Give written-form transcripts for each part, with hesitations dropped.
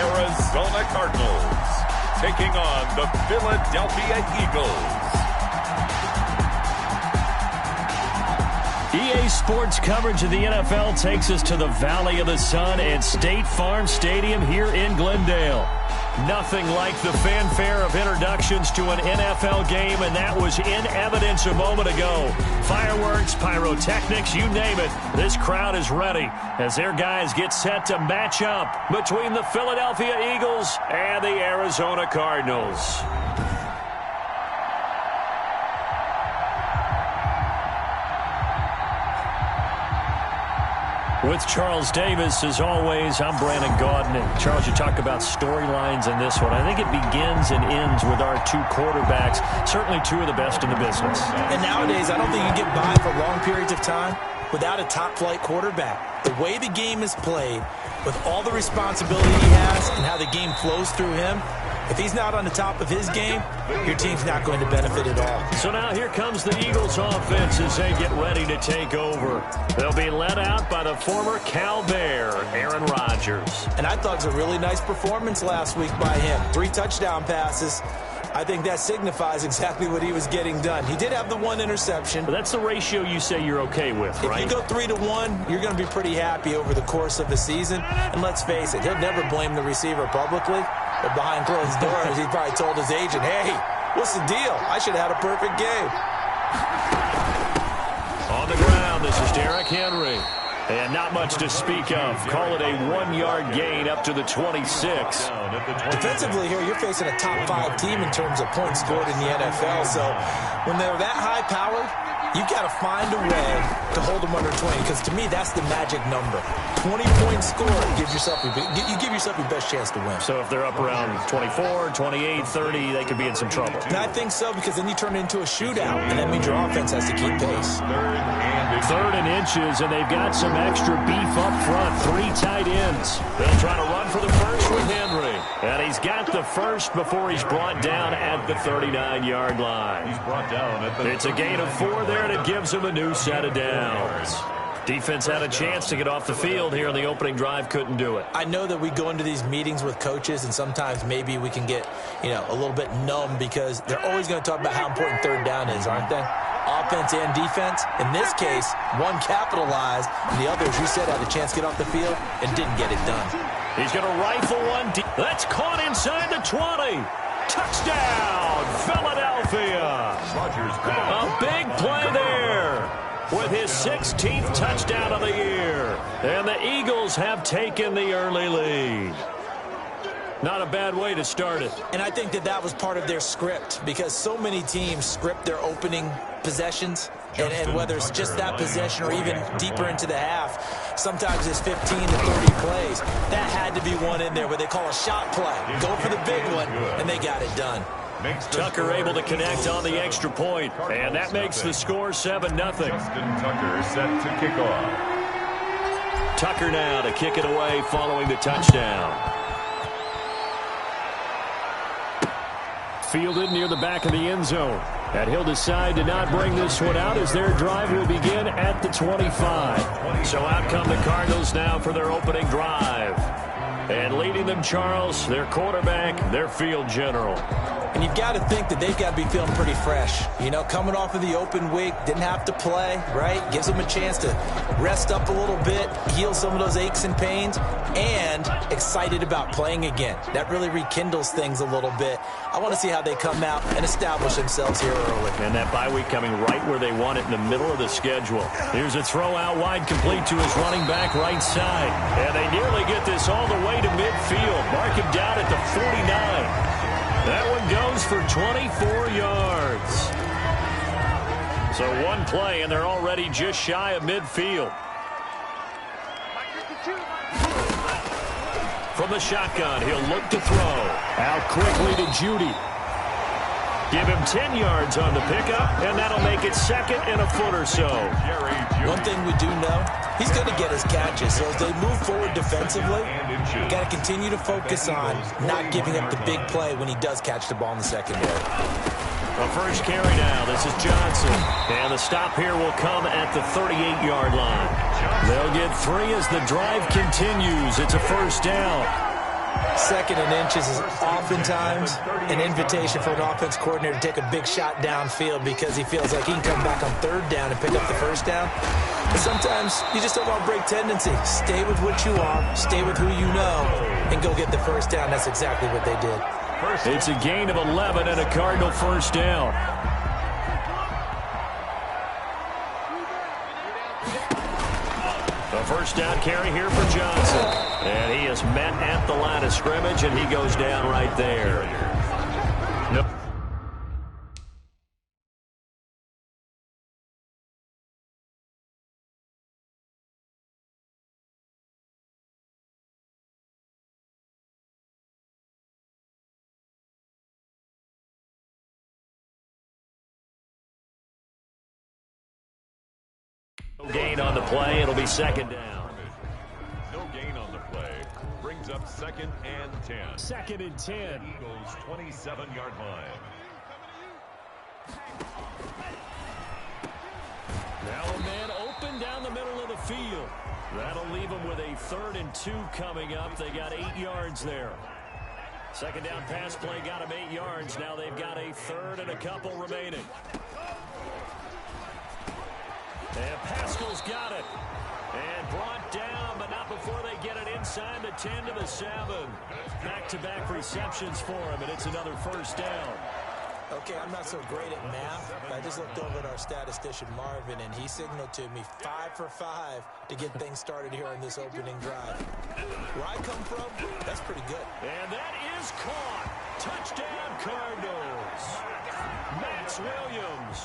Arizona Cardinals taking on the Philadelphia Eagles. EA Sports coverage of the NFL takes us to the Valley of the Sun and State Farm Stadium here in Glendale. Nothing like the fanfare of introductions to an NFL game, and that was in evidence a moment ago. Fireworks, pyrotechnics, you name it. This crowd is ready as their guys get set to match up between the Philadelphia Eagles and the Arizona Cardinals. With Charles Davis, as always, I'm Brandon Gaudin. And Charles, you talk about storylines in this one. I think it begins and ends with our two quarterbacks, certainly two of the best in the business. And nowadays, I don't think you get by for long periods of time without a top-flight quarterback. The way the game is played, with all the responsibility he has and how the game flows through him, if he's not on the top of his game, your team's not going to benefit at all. So now here comes the Eagles offense as they get ready to take over. They'll be led out by the former Cal Bear, Aaron Rodgers. And I thought it was a really nice performance last week by him. 3 touchdown passes. I think that signifies exactly what he was getting done. He did have the 1 interception. But that's the ratio you say you're okay with, right? If you go 3-1, you're going to be pretty happy over the course of the season. And let's face it, he'll never blame the receiver publicly. But behind closed doors, he probably told his agent, hey, what's the deal? I should have had a perfect game. On the ground, this is Derrick Henry. And not much to speak of. Call it a 1-yard gain up to the 26. Defensively here, you're facing a top 5 team in terms of points scored in the NFL. So when they're that high-powered, you got to find a way to hold them under 20, because to me, that's the magic number. 20 points scored, you give yourself your best chance to win. So if they're up around 24, 28, 30, they could be in some trouble. And I think so, because then you turn it into a shootout, and that means your offense has to keep pace. Third and inches, and they've got some extra beef up front. 3 tight ends. They'll try to run for the first with Henry. And he's got the first before he's brought down at the 39-yard line. It's a gain of 4 there, and it gives him a new set of downs. Defense had a chance to get off the field here in the opening drive, couldn't do it. I know that we go into these meetings with coaches, and sometimes maybe we can get, a little bit numb, because they're always going to talk about how important third down is, aren't they? Offense and defense. In this case, one capitalized, and the other, as you said, had a chance to get off the field and didn't get it done. He's going to rifle one deep. That's caught inside the 20. Touchdown, Philadelphia. A big play there with his 16th touchdown of the year. And the Eagles have taken the early lead. Not a bad way to start it. And I think that was part of their script, because so many teams script their opening possessions, and whether it's just that possession or even deeper into the half, sometimes it's 15 to 30 plays. That had to be one in there where they call a shot play. Go for the big one, and they got it done. Tucker able to connect on the extra point, and that makes the score 7-0. Justin Tucker set to kick off. Tucker now to kick it away following the touchdown. Fielded near the back of the end zone. And he'll decide to not bring this one out as their drive will begin at the 25. So out come the Cardinals now for their opening drive. And leading them, Charles, their quarterback, their field general. And you've got to think that they've got to be feeling pretty fresh. Coming off of the open week, didn't have to play, right? Gives them a chance to rest up a little bit, heal some of those aches and pains, and excited about playing again. That really rekindles things a little bit. I want to see how they come out and establish themselves here early. And that bye week coming right where they want it, in the middle of the schedule. Here's a throw out wide, complete to his running back right side. And they nearly get this all the way to midfield. Mark him down at the 49. That one goes for 24 yards. So one play, and they're already just shy of midfield. From the shotgun, he'll look to throw. Out quickly to Judy. Give him 10 yards on the pickup, and that'll make it 2nd and a foot or so. One thing we do know, he's going to get his catches. So as they move forward defensively, got to continue to focus on not giving up the big play when he does catch the ball in the secondary. A first carry now. This is Johnson. And the stop here will come at the 38-yard line. They'll get 3 as the drive continues. It's a first down. Second and inches is oftentimes an invitation for an offense coordinator to take a big shot downfield because he feels like he can come back on third down and pick up the first down. But sometimes you just don't want to break tendency. Stay with what you are, stay with who you know, and go get the first down. That's exactly what they did. It's a gain of 11 and a Cardinal first down. A first down carry here for Johnson. And he is met at the line of scrimmage, and he goes down right there. Nope. No gain on the play. It'll be second down. No gain on the play. Brings up 2nd and 10. 2nd and 10. Eagles 27-yard line. Now a man open down the middle of the field. That'll leave them with a 3rd and 2 coming up. They got 8 yards there. Second down pass play got them 8 yards. Now they've got a 3rd and a couple remaining. And Pascal's got it. And brought down, but not before they get it inside the 10 to the 7. Back-to-back receptions for him, and it's another first down. Okay, I'm not so great at math, but I just looked over at our statistician, Marvin, and he signaled to me 5 for 5 to get things started here on this opening drive. Where I come from, that's pretty good. And that is caught. Touchdown, Cardinals. Max Williams,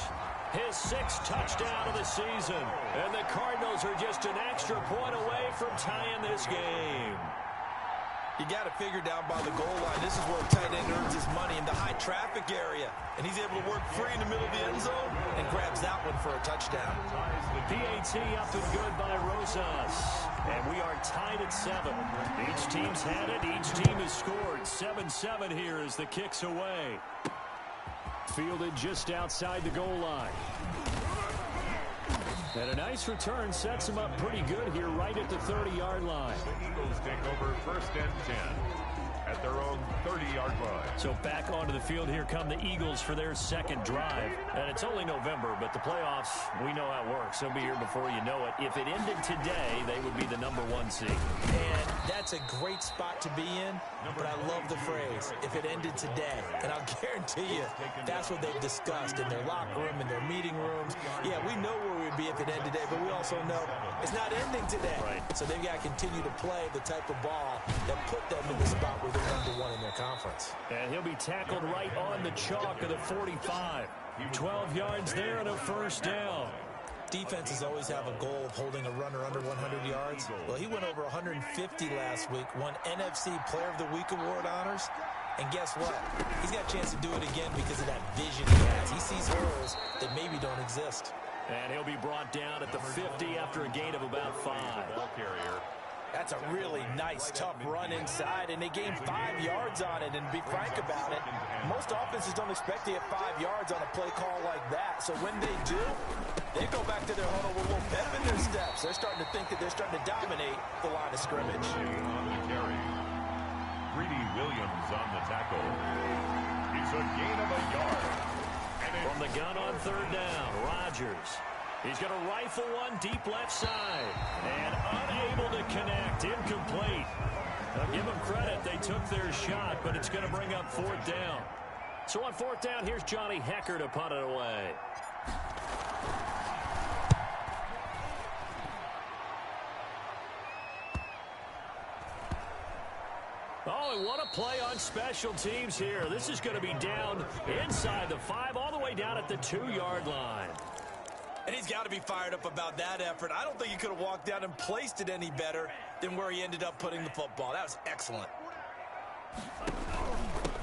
his 6th touchdown of the season. And the Cardinals are just an extra point away from tying this game. You got to figure down by the goal line. This is where a tight end earns his money, in the high traffic area. And he's able to work free in the middle of the end zone and grabs that one for a touchdown. PAT up and good by Rosas. And we are tied at 7. Each team's had it. Each team has scored. 7-7 here as the kick's away. Fielded just outside the goal line. And a nice return sets him up pretty good here right at the 30-yard line. The Eagles take over 1st and 10 at their own 30-yard line. So back onto the field here come the Eagles for their 2nd drive. And it's only November, but the playoffs, we know how it works. They'll be here before you know it. If it ended today, they would be the #1 seed. And that's a great spot to be in, but I love the phrase, if it ended today. And I'll guarantee you, that's what they've discussed in their locker room, in their meeting rooms. Yeah, we know where we would be if it ended today, but we also know it's not ending today. Right. So they've got to continue to play the type of ball that put them in the spot where they're #1 in their conference. And he'll be tackled right on the chalk of the 45. 12 yards there and a first down. Defenses always have a goal of holding a runner under 100 yards. Well, he went over 150 last week, won NFC Player of the Week award honors. And guess what? He's got a chance to do it again because of that vision he has. He sees holes that maybe don't exist. And he'll be brought down at the 50 after a gain of about 5. Ball carrier. That's a really nice, tough run inside, and they gained 5 yards on it. And to be frank about it, most offenses don't expect to get 5 yards on a play call like that. So when they do, they go back to their huddle with a little pep in their steps. They're starting to think that they're starting to dominate the line of scrimmage. On the carry. Greedy Williams on the tackle. It's a gain of a yard. From the gun on 3rd down, Rodgers. He's going to rifle one deep left side. And unable to connect. Incomplete. Now give them credit. They took their shot, but it's going to bring up 4th down. So on 4th down, here's Johnny Hecker to punt it away. Oh, and what a play on special teams here. This is going to be down inside the 5, all the way down at the 2-yard line. And he's got to be fired up about that effort. I don't think he could have walked down and placed it any better than where he ended up putting the football. That was excellent.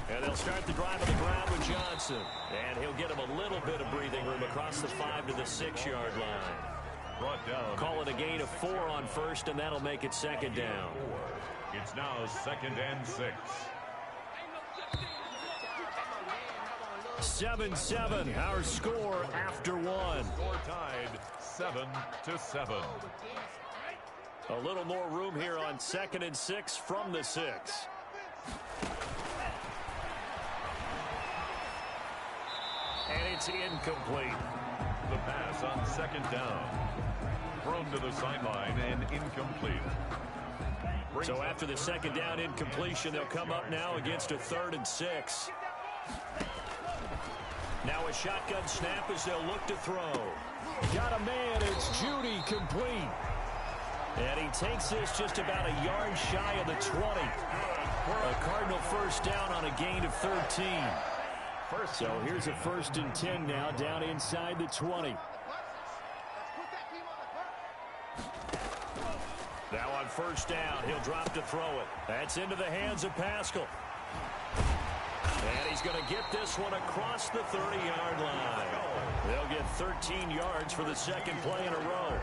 And they'll start the drive on the ground with Johnson. And he'll get him a little bit of breathing room across the 5 to the 6-yard line. Brought down. Call it a gain of 4 on 1st, and that'll make it 2nd down. It's now 2nd and 6. 7-7, our score after 1. Score tied 7-7. A little more room here on 2nd and 6 from the 6. And it's incomplete. The pass on second down. Thrown to the sideline and incomplete. So after the second down incompletion, they'll come up now against a 3rd and 6. Now a shotgun snap as they'll look to throw. Got a man. It's Judy, complete. And he takes this just about a yard shy of the 20. A Cardinal first down on a gain of 13. So here's a 1st and 10 now down inside the 20. Now on first down, he'll drop to throw it. That's into the hands of Pascal. And he's going to get this one across the 30-yard line. They'll get 13 yards for the second play in a row.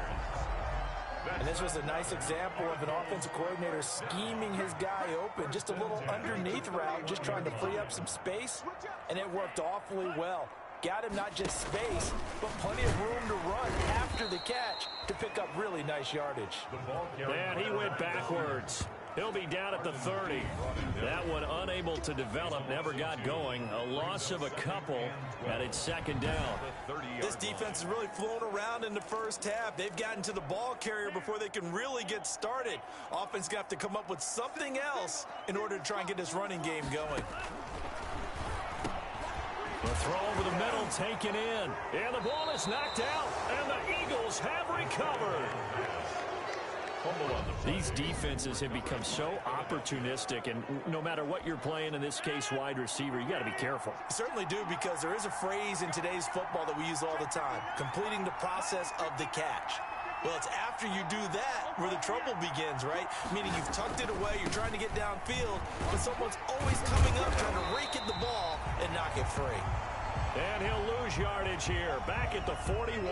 And this was a nice example of an offensive coordinator scheming his guy open. Just a little underneath route, just trying to free up some space, and it worked awfully well. Got him not just space, but plenty of room to run after the catch to pick up really nice yardage. And he went backwards. He'll be down at the 30. That one unable to develop, never got going. A loss of a couple, and it's second down. This defense is really flown around in the first half. They've gotten to the ball carrier before they can really get started. Offense got to come up with something else in order to try and get this running game going. The throw over the middle taken in. And the ball is knocked out, and the Eagles have recovered. These defenses have become so opportunistic, and no matter what you're playing, in this case wide receiver, you got to be careful. Certainly do, because there is a phrase in today's football that we use all the time: completing the process of the catch. Well, it's after you do that where the trouble begins, right? Meaning you've tucked it away, you're trying to get downfield, but someone's always coming up trying to rake at the ball and knock it free. And he'll lose yardage here, back at the 41.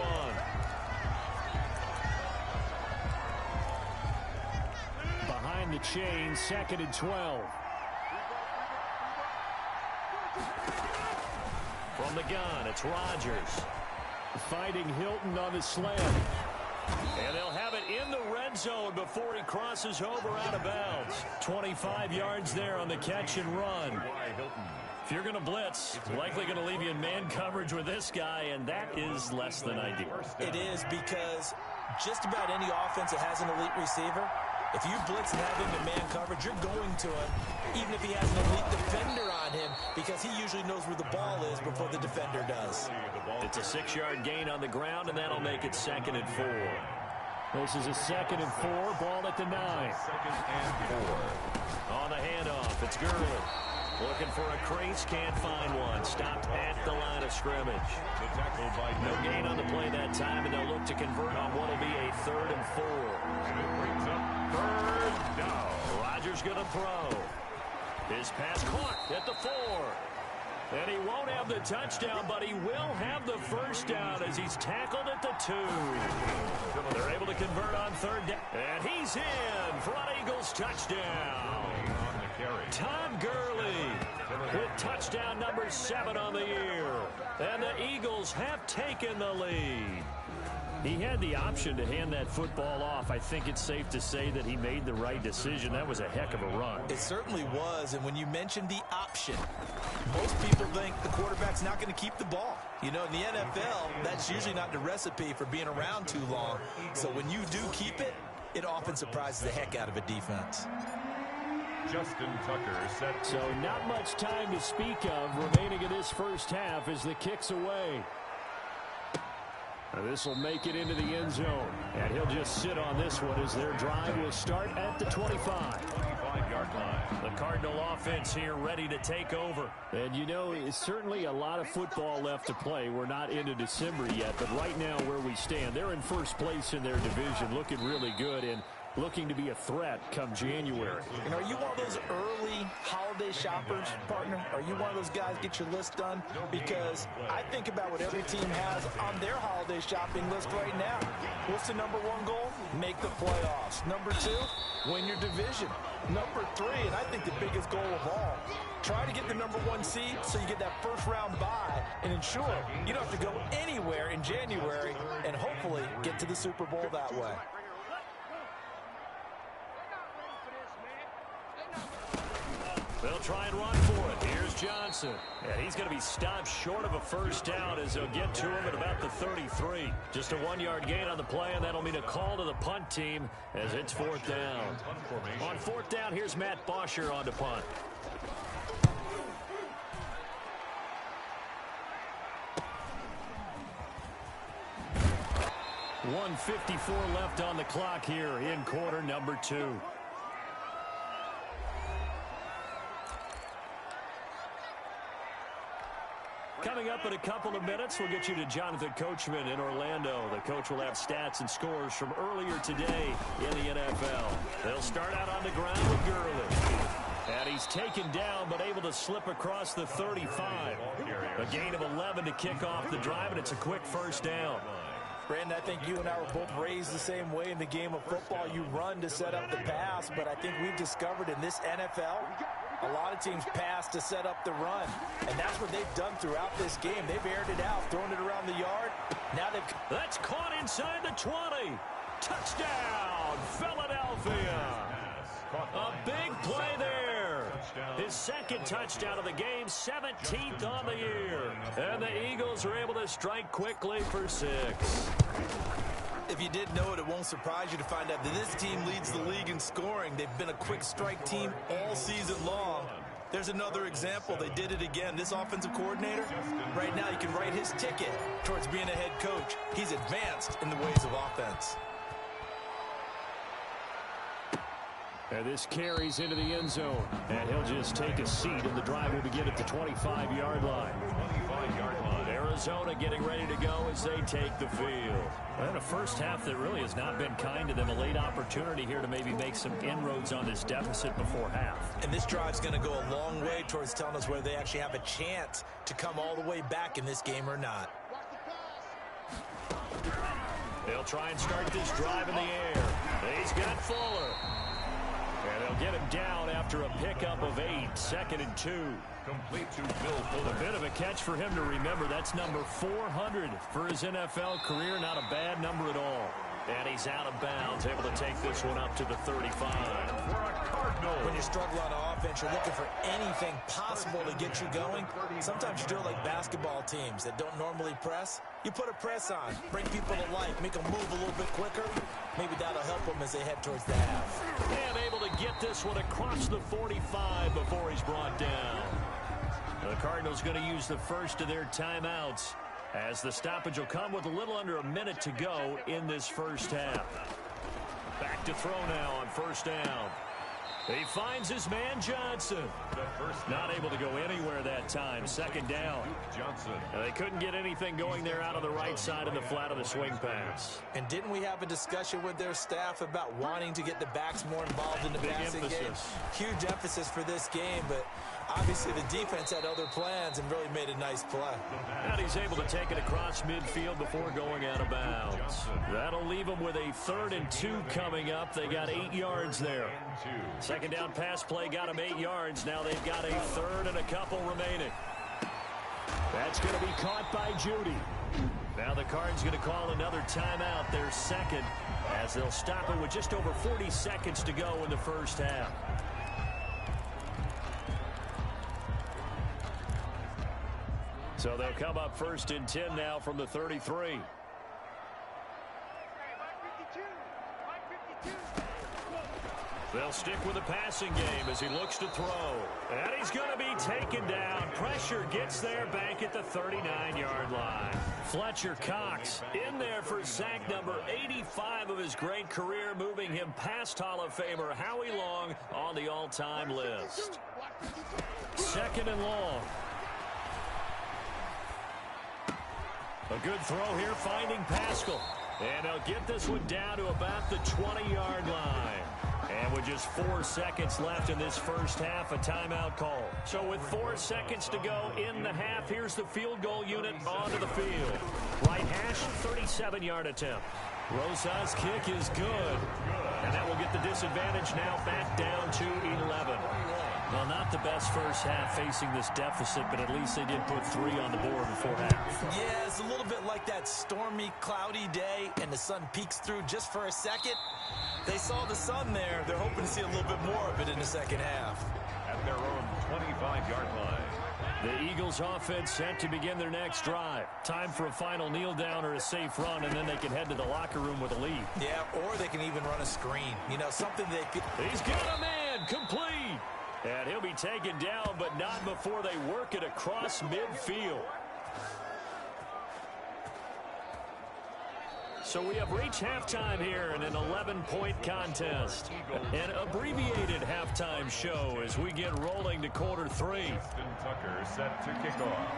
Behind the chain, 2nd and 12. From the gun, it's Rodgers. Fighting Hilton on the slant. And they'll have it in the red zone before he crosses over out of bounds. 25 yards there on the catch and run. If you're going to blitz, likely going to leave you in man coverage with this guy, and that is less than ideal. It is, because just about any offense that has an elite receiver, if you blitz and have him in man coverage, you're going to him, even if he has an elite defender on him, because he usually knows where the ball is before the defender does. It's a 6-yard gain on the ground, and that'll make it 2nd and 4. This is a 2nd and 4, ball at the 9. 2nd and 4. On the handoff, it's Gurley. Looking for a crease, can't find one. Stopped at the line of scrimmage. The tackle by No gain on the play that time, and they'll look to convert on what will be a 3rd and 4. And it brings up 3rd down. Rodgers going to throw. His pass caught at the 4. And he won't have the touchdown, but he will have the first down as he's tackled at the 2. They're able to convert on 3rd down. And he's in for an Eagles touchdown. Todd Gurley with touchdown number 7 on the year. And the Eagles have taken the lead. He had the option to hand that football off. I think it's safe to say that he made the right decision. That was a heck of a run. It certainly was, and when you mentioned the option, most people think the quarterback's not going to keep the ball. You know, in the NFL, that's usually not the recipe for being around too long. So when you do keep it, it often surprises the heck out of a defense. Justin Tucker set. So not much time to speak of remaining in this first half as the kick's away. This will make it into the end zone, and he'll just sit on this one as their drive will start at the 25-yard line. The Cardinal offense here ready to take over. And you know, it's certainly a lot of football left to play. We're not into December yet, but right now where we stand, they're in first place in their division, looking really good and looking to be a threat come January. And are you one of those early holiday shoppers, partner? Are you one of those guys get your list done? Because I think about what every team has on their holiday shopping list right now. What's the number 1 goal? Make the playoffs. Number 2, win your division. Number 3, and I think the biggest goal of all, try to get the number 1 seed so you get that first round bye and ensure you don't have to go anywhere in January and hopefully get to the Super Bowl that way. They'll try and run for it. Here's Johnson. And he's going to be stopped short of a first down as they'll get to him at about the 33. Just a 1-yard gain on the play, and that'll mean a call to the punt team as it's fourth down. On fourth down, here's Matt Bosher on to punt. 1:54 left on the clock here in quarter number 2. Coming up in a couple of minutes, we'll get you to Jonathan Coachman in Orlando. The coach will have stats and scores from earlier today in the NFL. They'll start out on the ground with Gurley. And he's taken down but able to slip across the 35. A gain of 11 to kick off the drive, and it's a quick first down. Brandon, I think you and I were both raised the same way in the game of football. You run to set up the pass, but I think we've discovered in this NFL, a lot of teams pass to set up the run. And that's what they've done throughout this game. They've aired it out, thrown it around the yard. Now they've... That's caught inside the 20. Touchdown, Philadelphia. A big play there. His second touchdown of the game, 17th on the year. And the Eagles are able to strike quickly for 6. If you didn't know it, it won't surprise you to find out that this team leads the league in scoring. They've been a quick strike team all season long. There's another example. They did it again. This offensive coordinator, right now, you can write his ticket towards being a head coach. He's advanced in the ways of offense. And this carries into the end zone. And he'll just take a seat, and the drive will begin at the 25-yard line. 25-yard line. Arizona getting ready to go as they take the field. And a first half that really has not been kind to them. A late opportunity here to maybe make some inroads on this deficit before half. And this drive's going to go a long way towards telling us whether they actually have a chance to come all the way back in this game or not. They'll try and start this drive in the air. He's got Fuller. And they'll get him down after a pickup of 8, 2nd and 2. Complete to Bill Fuller. A bit of a catch for him to remember. That's number 400 for his NFL career. Not a bad number at all. And he's out of bounds, able to take this one up to the 35. For a Cardinal. When you struggle on offense, you're looking for anything possible to get you going. Sometimes you do it like basketball teams that don't normally press. You put a press on, bring people to life, make them move a little bit quicker. Maybe that'll help them as they head towards the half. And able to get this one across the 45 before he's brought down. The Cardinals going to use the first of their timeouts, as the stoppage will come with a little under a minute to go in this first half. Back to throw now on first down. He finds his man Johnson. Not able to go anywhere that time. Second down. Johnson. They couldn't get anything going there out of the right side of the flat of the swing pass. And didn't we have a discussion with their staff about wanting to get the backs more involved in the passing game? Huge emphasis for this game, but obviously the defense had other plans and really made a nice play. And he's able to take it across midfield before going out of bounds. That'll leave them with a 3rd and 2 coming up. They got 8 yards there. Second down pass play got them 8 yards. Now they've got a 3rd and a couple remaining. That's going to be caught by Judy. Now the Cards going to call another timeout, their second, as they'll stop it with just over 40 seconds to go in the first half. So they'll come up 1st and 10 now from the 33. They'll stick with the passing game as he looks to throw. And he's going to be taken down. Pressure gets there back at the 39-yard line. Fletcher Cox in there for sack number 85 of his great career, moving him past Hall of Famer Howie Long on the all-time list. 2nd and long. A good throw here, finding Pascal. And they'll get this one down to about the 20-yard line. And with just 4 seconds left in this first half, a timeout call. So with 4 seconds to go in the half, here's the field goal unit onto the field. Right hash, 37-yard attempt. Rosa's kick is good. And that will get the disadvantage now back down to 11. Well, not the best first half facing this deficit, but at least they did put 3 on the board before half. Yeah, it's a little bit like that stormy, cloudy day, and the sun peeks through just for a second. They saw the sun there. They're hoping to see a little bit more of it in the second half. at their own 25-yard line. The Eagles offense set to begin their next drive. Time for a final kneel down or a safe run, and then they can head to the locker room with a lead. Yeah, or they can even run a screen. You know, something they could... He's got a man, complete. And he'll be taken down, but not before they work it across midfield. So we have reached halftime here in an 11-point contest. An abbreviated halftime show as we get rolling to quarter 3. Justin Tucker set to kick off.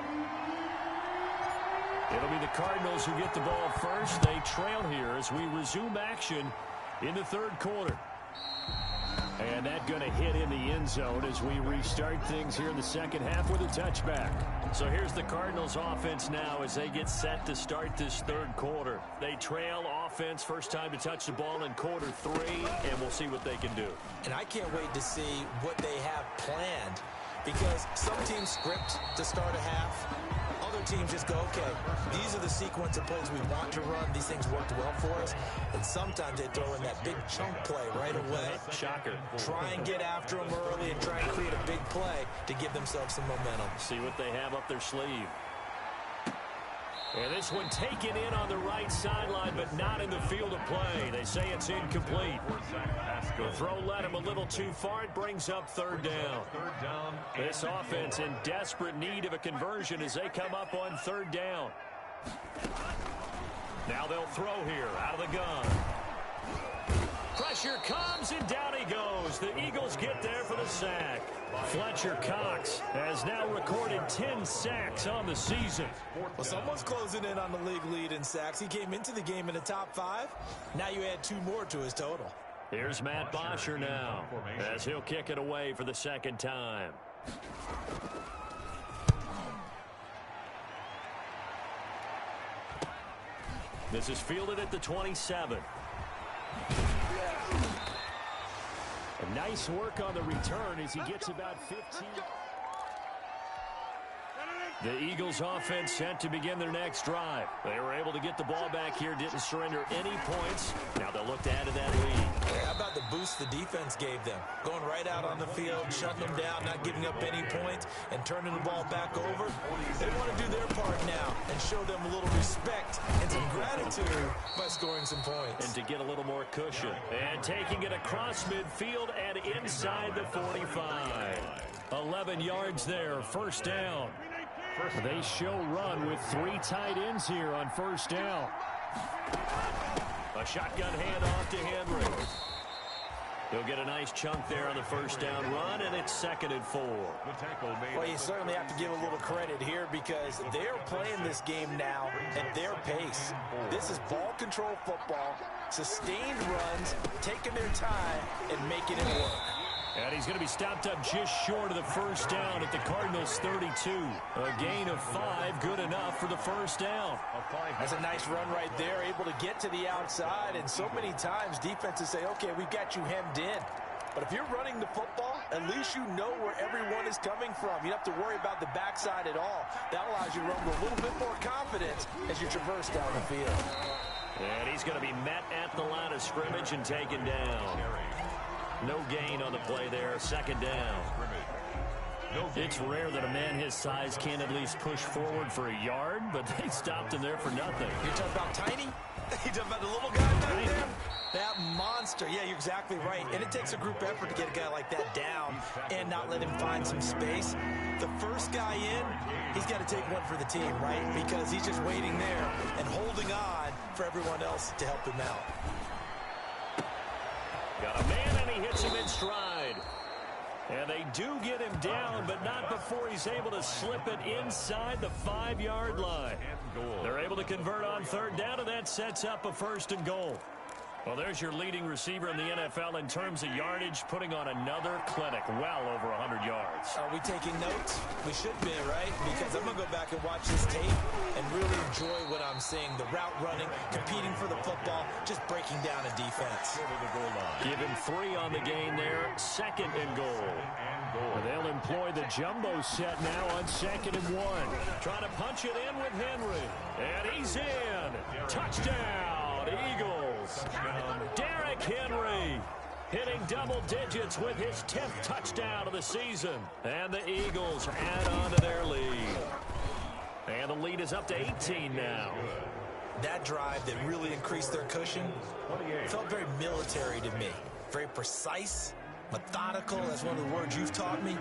It'll be the Cardinals who get the ball first. They trail here as we resume action in the third quarter. And that going to hit in the end zone as we restart things here in the second half with a touchback. So here's the Cardinals offense now as they get set to start this third quarter. They trail offense, first time to touch the ball in quarter 3, and we'll see what they can do. And I can't wait to see what they have planned, because some teams script to start a half. Other teams just go, okay, these are the sequence of plays we want to run. These things worked well for us. And sometimes they throw in that big chunk play right away. Shocker. Try and get after them early and try and create a big play to give themselves some momentum. See what they have up their sleeve. And this one taken in on the right sideline, but not in the field of play. They say it's incomplete. The throw led him a little too far. It brings up third down. This offense in desperate need of a conversion as they come up on third down. Now they'll throw here out of the gun. Pressure comes, and down he goes. The Eagles get there for the sack. Fletcher Cox has now recorded 10 sacks on the season. Well, someone's closing in on the league lead in sacks. He came into the game in the top 5. Now you add 2 more to his total. Here's Matt Bosher now as he'll kick it away for the second time. This is fielded at the 27. A nice work on the return as he gets about 15. The Eagles offense set to begin their next drive. They were able to get the ball back here, didn't surrender any points. Now they'll look to add to that lead. How about the boost the defense gave them? Going right out on the field, shutting them down, not giving up any points, and turning the ball back over. They want to do their part now and show them a little respect and some gratitude by scoring some points. And to get a little more cushion. And taking it across midfield and inside the 45. 11 yards there, first down. They show run with 3 tight ends here on first down. A shotgun handoff to Henry. He'll get a nice chunk there on the first down run, and it's 2nd and 4. Well, you certainly have to give a little credit here because they're playing this game now at their pace. This is ball control football, sustained runs, taking their time, and making it work. And he's going to be stopped up just short of the first down at the Cardinals' 32. A gain of 5, good enough for the first down. That's a nice run right there, able to get to the outside. And so many times defenses say, okay, we've got you hemmed in. But if you're running the football, at least you know where everyone is coming from. You don't have to worry about the backside at all. That allows you to run with a little bit more confidence as you traverse down the field. And he's going to be met at the line of scrimmage and taken down. No gain on the play there, 2nd down. It's rare that a man his size can't at least push forward for a yard, but they stopped him there for nothing. You're talking about tiny? You're talking about the little guy back there? That monster. Yeah, you're exactly right. And it takes a group effort to get a guy like that down and not let him find some space. The first guy in, he's got to take one for the team, right? Because he's just waiting there and holding on for everyone else to help him out. Got a man, and he hits him in stride. And they do get him down, but not before he's able to slip it inside the 5-yard line. They're able to convert on third down, and that sets up a 1st and goal. Well, there's your leading receiver in the NFL in terms of yardage, putting on another clinic, well over 100 yards. Are we taking notes? We should be, right? Because I'm going to go back and watch this tape and really enjoy what I'm seeing. The route running, competing for the football, just breaking down a defense. Give him 3 on the gain there, 2nd and goal. They'll employ the jumbo set now on 2nd and 1. Trying to punch it in with Henry. And he's in. Touchdown, Eagles. Derrick Henry. hitting double digits with his 10th touchdown of the season. And the Eagles add on to their lead. And the lead is up to 18 now. That drive that really increased their cushion felt very military to me. Very precise, methodical. That's one of the words you've taught me.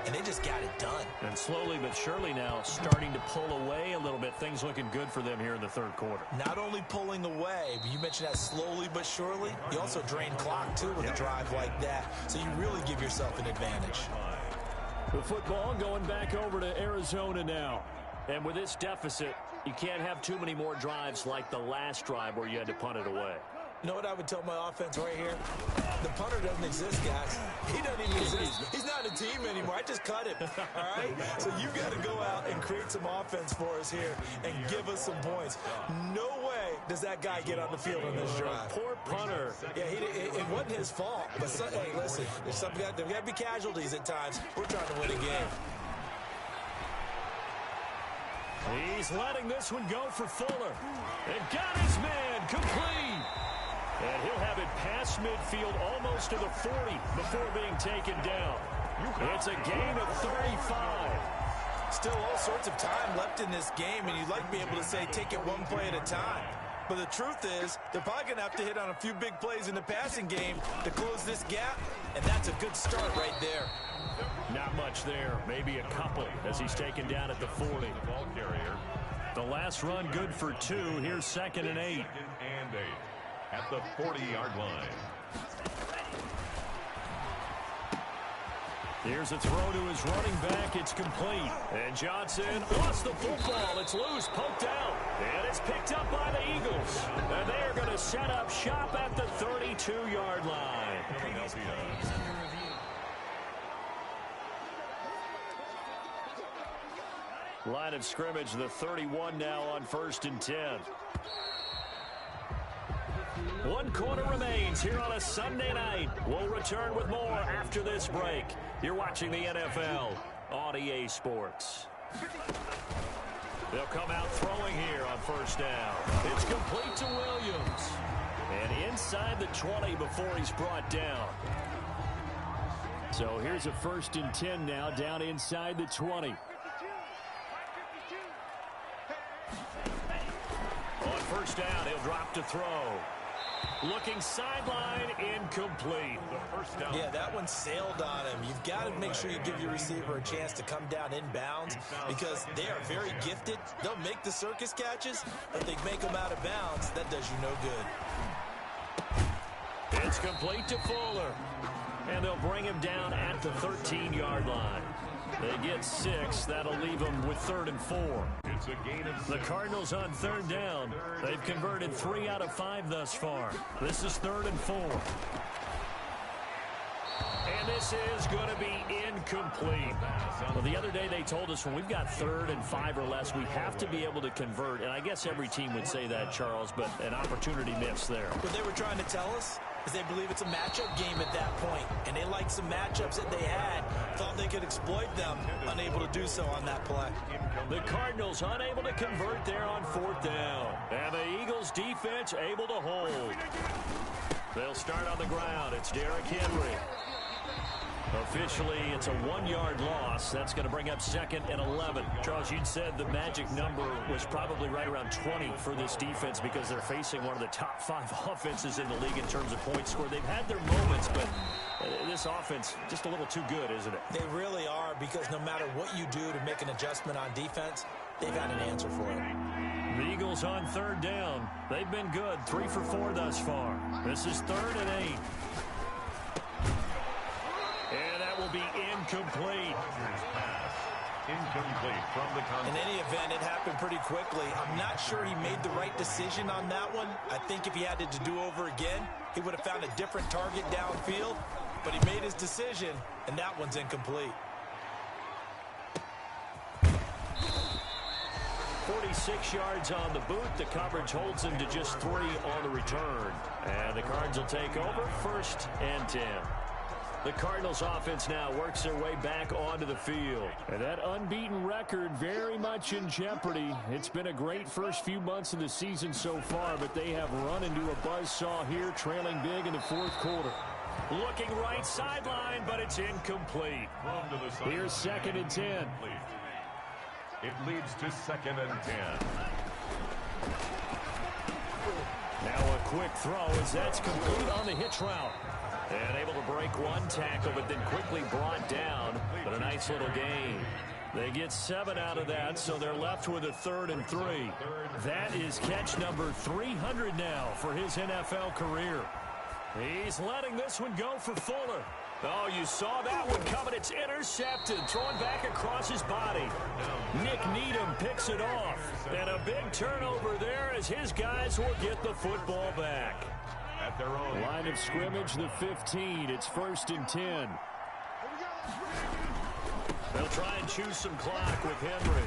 And they just got it done. And slowly but surely now starting to pull away a little bit. Things looking good for them here in the third quarter. Not only pulling away, but you mentioned that slowly but surely. You also drain clock, too, with a drive like that. So you really give yourself an advantage. The football going back over to Arizona now. And with this deficit, you can't have too many more drives like the last drive where you had to punt it away. You know what I would tell my offense right here? The punter doesn't exist, guys. He doesn't even exist. He's not a team anymore. I just cut him, all right? So you've got to go out and create some offense for us here and give us some points. No way does that guy get on the field on this drive. Poor punter. Yeah, it wasn't his fault. But, hey, listen, there's got to be casualties at times. We're trying to win a game. He's letting this one go for Fuller. And got his man complete. And he'll have it past midfield almost to the 40 before being taken down. It's a gain of 35. Still all sorts of time left in this game, and you'd like to be able to say take it one play at a time. But the truth is, they're probably going to have to hit on a few big plays in the passing game to close this gap, and that's a good start right there. Not much there. Maybe a couple as he's taken down at the 40. The last run good for 2. Here's 2nd and 8. At the 40-yard line. Here's a throw to his running back. It's complete. And Johnson lost the football. It's loose, poked out. And it's picked up by the Eagles. And they're going to set up shop at the 32-yard line. Line of scrimmage, the 31 now on 1st and 10. 1 quarter remains here on a Sunday night. We'll return with more after this break. You're watching the NFL on EA Sports. They'll come out throwing here on 1st down. It's complete to Williams. And inside the 20 before he's brought down. So here's a 1st and 10 now down inside the 20. On 1st down, he'll drop to throw. Looking sideline, incomplete. Yeah, that one sailed on him. You've got to make sure you give your receiver a chance to come down inbounds because they are very gifted. They'll make the circus catches, but they make them out of bounds. That does you no good. It's complete to Fuller. And they'll bring him down at the 13-yard line. They get 6. That'll leave them with 3rd and 4. It's a gain of 6. The Cardinals on 3rd down. They've converted 3 out of 5 thus far. This is 3rd and 4. And this is going to be incomplete. Well, the other day they told us when we've got 3rd and 5 or less, we have to be able to convert. And I guess every team would say that, Charles, but an opportunity missed there. What they were trying to tell us is they believe it's a matchup game at that point, and they liked some matchups that they had, thought they could exploit them, unable to do so on that play. The Cardinals unable to convert there on 4th down, and the Eagles defense able to hold. They'll start on the ground. It's Derrick Henry. Officially, it's a 1-yard loss. That's going to bring up 2nd and 11. Charles, you'd said the magic number was probably right around 20 for this defense because they're facing one of the top 5 offenses in the league in terms of points scored. They've had their moments, but this offense just a little too good, isn't it? They really are because no matter what you do to make an adjustment on defense, they've got an answer for it. The Eagles on 3rd down. They've been good, 3 for 4 thus far. This is 3rd and 8. And that will be incomplete. Incomplete from the contest. In any event, it happened pretty quickly. I'm not sure he made the right decision on that one. I think if he had it to do over again, he would have found a different target downfield. But he made his decision, and that one's incomplete. 46 yards on the boot. The coverage holds him to just 3 on the return. And the Cards will take over 1st and 10. The Cardinals offense now works their way back onto the field. And that unbeaten record very much in jeopardy. It's been a great first few months of the season so far, but they have run into a buzzsaw here, trailing big in the 4th quarter. Looking right sideline, but it's incomplete. Here's 2nd and 10. It leads to 2nd and 10. Now a quick throw as that's complete on the hitch route. And able to break one tackle, but then quickly brought down. But a nice little gain. They get 7 out of that, so they're left with a 3rd and 3. That is catch number 300 now for his NFL career. He's letting this one go for Fuller. Oh, you saw that one coming. It's intercepted, thrown back across his body. Nick Needham picks it off. And a big turnover there as his guys will get the football back. At their own line of scrimmage, the 15. It's 1st and 10. They'll try and choose some clock with Henry.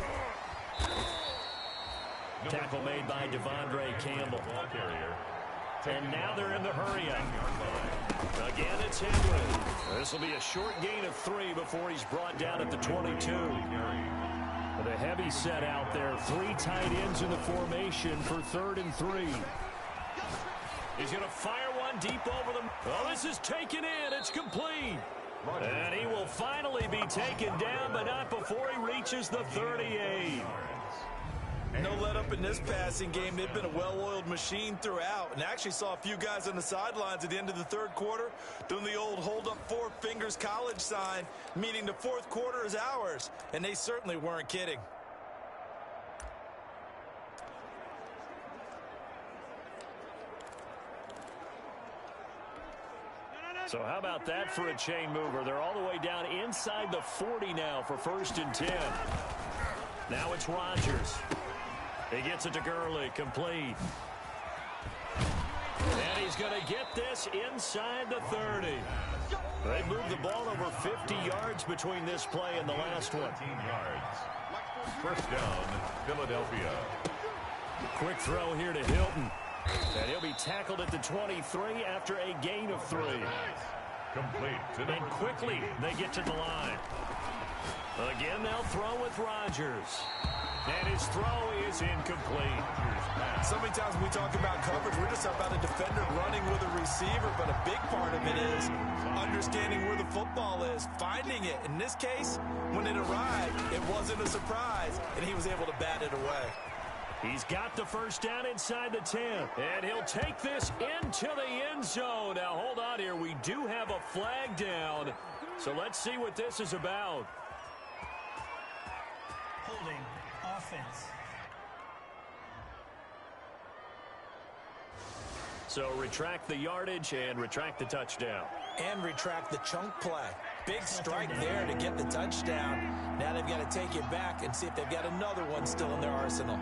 Tackle made by Devondre Campbell. And now they're in the hurry-up. Again, it's Henry. This will be a short gain of 3 before he's brought down at the 22. With a heavy set out there. 3 tight ends in the formation for 3rd and 3. He's going to fire one deep over them. Oh, this is taken in. It's complete. And he will finally be taken down, but not before he reaches the 38. No let up in this passing game. They've been a well-oiled machine throughout, and actually saw a few guys on the sidelines at the end of the 3rd quarter doing the old hold up 4 fingers college sign, meaning the 4th quarter is ours, and they certainly weren't kidding. So how about that for a chain mover? They're all the way down inside the 40 now for 1st and 10. Now it's Rodgers. He gets it to Gurley, complete. And he's going to get this inside the 30. They moved the ball over 50 yards between this play and the last one. 14 yards. 1st down, Philadelphia. Quick throw here to Hilton. And he'll be tackled at the 23 after a gain of 3. Complete. And quickly they get to the line. Again, they'll throw with Rodgers. And his throw is incomplete. So many times when we talk about coverage, we're just about a defender running with a receiver, but a big part of it is understanding where the football is, finding it. In this case, when it arrived, it wasn't a surprise, and he was able to bat it away. He's got the 1st down inside the 10. And he'll take this into the end zone. Now, hold on here. We do have a flag down. So let's see what this is about. Holding offense. So retract the yardage and retract the touchdown. And retract the chunk play. Big strike there to get the touchdown. Now they've got to take it back and see if they've got another one still in their arsenal.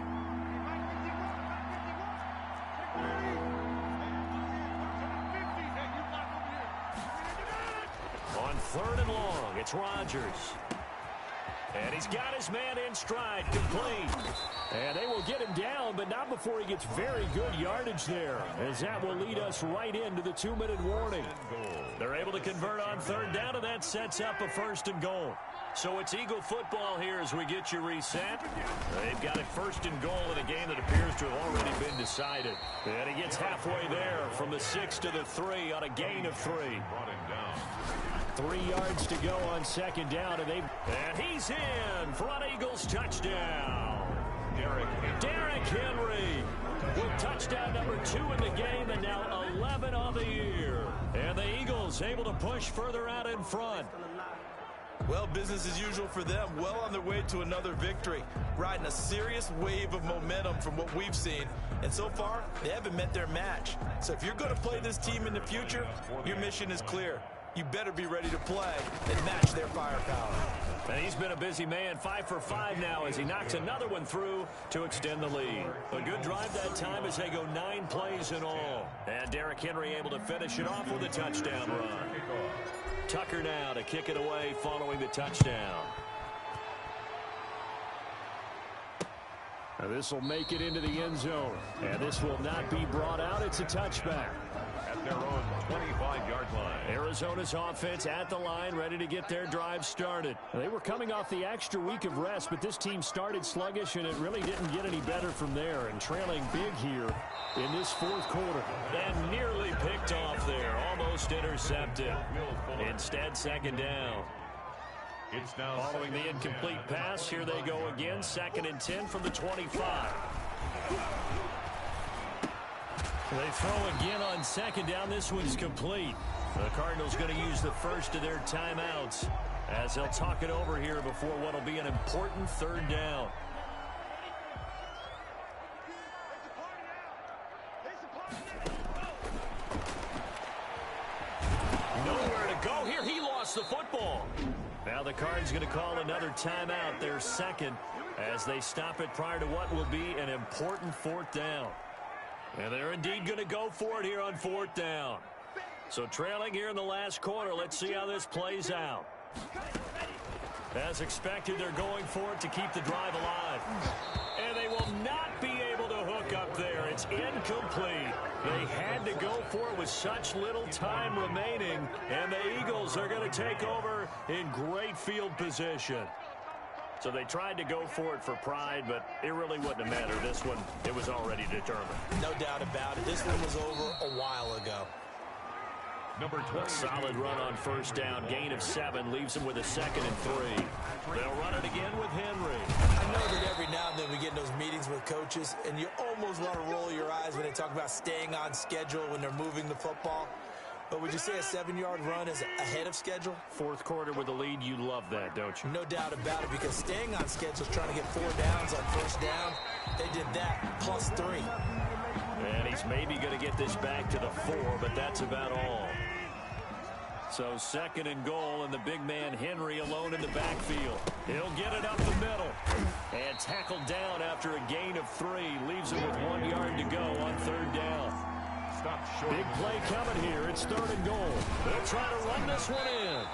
On 3rd and long, it's Rodgers. And he's got his man in stride, complete. And they will get him down, but not before he gets very good yardage there, as that will lead us right into the 2-minute warning. They're able to convert on 3rd down, and that sets up a 1st and goal. So it's Eagle football here as we get you reset. They've got it 1st and goal in a game that appears to have already been decided. And he gets halfway there from the 6 to the 3 on a gain of 3. 3 yards to go on 2nd down, and he's in for an Eagles touchdown. Derrick Henry with touchdown number 2 in the game, and now 11 on the year. And the Eagles able to push further out in front. Well, business as usual for them. Well on their way to another victory. Riding a serious wave of momentum from what we've seen. And so far, they haven't met their match. So if you're going to play this team in the future, your mission is clear. You better be ready to play and match their firepower. And he's been a busy man, 5 for 5 now as he knocks another one through to extend the lead. A good drive that time as they go 9 plays in all. And Derrick Henry able to finish it off with a touchdown run. Tucker now to kick it away following the touchdown. Now this will make it into the end zone. And this will not be brought out. It's a touchback. at their own 25-yard line. Arizona's offense at the line, ready to get their drive started. They were coming off the extra week of rest, but this team started sluggish, and it really didn't get any better from there. And trailing big here in this fourth quarter. And nearly picked off there, almost intercepted. Instead, second down. It's now following the incomplete pass. Here they go again, 2nd and 10 from the 25. They throw again on 2nd down. This one's complete. The Cardinals going to use the first of their timeouts as they'll talk it over here before what will be an important 3rd down. Nowhere to go here. He lost the football. Now the Cards going to call another timeout, their 2nd, as they stop it prior to what will be an important 4th down. And they're indeed going to go for it here on 4th down. So trailing here in the last quarter, let's see how this plays out. As expected, they're going for it to keep the drive alive. And they will not be able to hook up there. It's incomplete. They had to go for it with such little time remaining. And the Eagles are going to take over in great field position. So they tried to go for it for pride, but it really wouldn't have mattered. This one, it was already determined. No doubt about it. This one was over a while ago. Number 20. Solid run on 1st down. Gain of 7 leaves them with a 2nd and 3. They'll run it again with Henry. I know that every now and then we get in those meetings with coaches, and you almost want to roll your eyes when they talk about staying on schedule when they're moving the football. But would you say a 7-yard run is ahead of schedule? 4th quarter with a lead, you love that, don't you? No doubt about it, because staying on schedule is trying to get 4 downs on 1st down. They did that plus 3. And he's maybe going to get this back to the 4, but that's about all. So 2nd and goal, and the big man Henry alone in the backfield. He'll get it up the middle. And tackled down after a gain of 3. Leaves him with 1 yard to go on 3rd down. Big play coming here. It's 3rd and goal. They'll try to run this one in.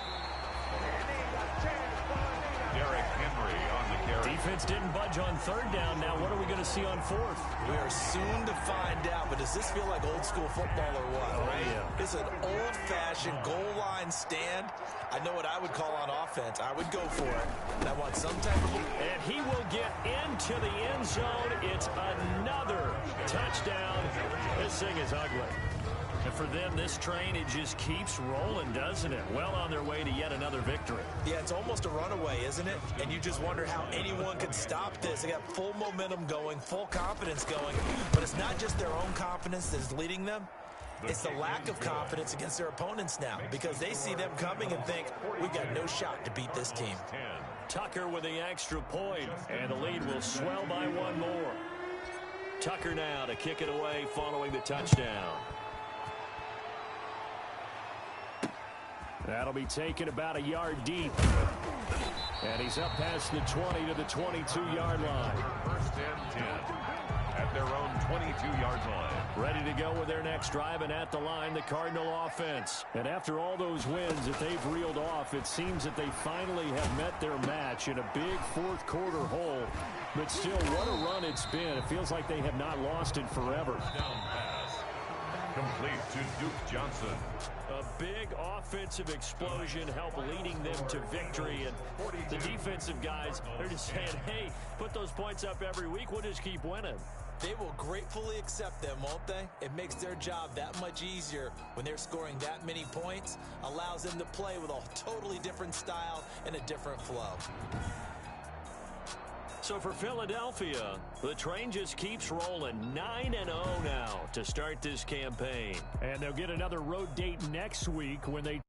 Derrick Henry on the carry. Defense didn't budge on 3rd down. Now what are we going to see on 4th? We are soon to find out, but does this feel like old school football or what? Oh, yeah. It's an old-fashioned goal line stand. I know what I would call on offense. I would go for it. And I want some type of... And he will get into the end zone. It's another touchdown. This thing is ugly. And for them, this train, it just keeps rolling, doesn't it? Well on their way to yet another victory. Yeah, it's almost a runaway, isn't it? And you just wonder how anyone could stop this. They got full momentum going, full confidence going. But it's not just their own confidence that's leading them. It's the lack of confidence against their opponents now, because they see them coming and think, we got no shot to beat this team. Tucker with the extra point, and the lead will swell by 1 more. Tucker now to kick it away following the touchdown. That'll be taken about a yard deep. And he's up past the 20 to the 22-yard line. 1st and 10 at their own 22-yard line. Ready to go with their next drive, and at the line, the Cardinal offense. And after all those wins that they've reeled off, it seems that they finally have met their match in a big 4th quarter hole. But still, what a run it's been. It feels like they have not lost it forever. Down pass. Complete to Duke Johnson. A big offensive explosion helped leading them to victory. And the defensive guys, they're just saying, hey, put those points up every week. We'll just keep winning. They will gratefully accept them, won't they? It makes their job that much easier when they're scoring that many points. Allows them to play with a totally different style and a different flow. So for Philadelphia, the train just keeps rolling. 9-0 now to start this campaign. And they'll get another road date next week when they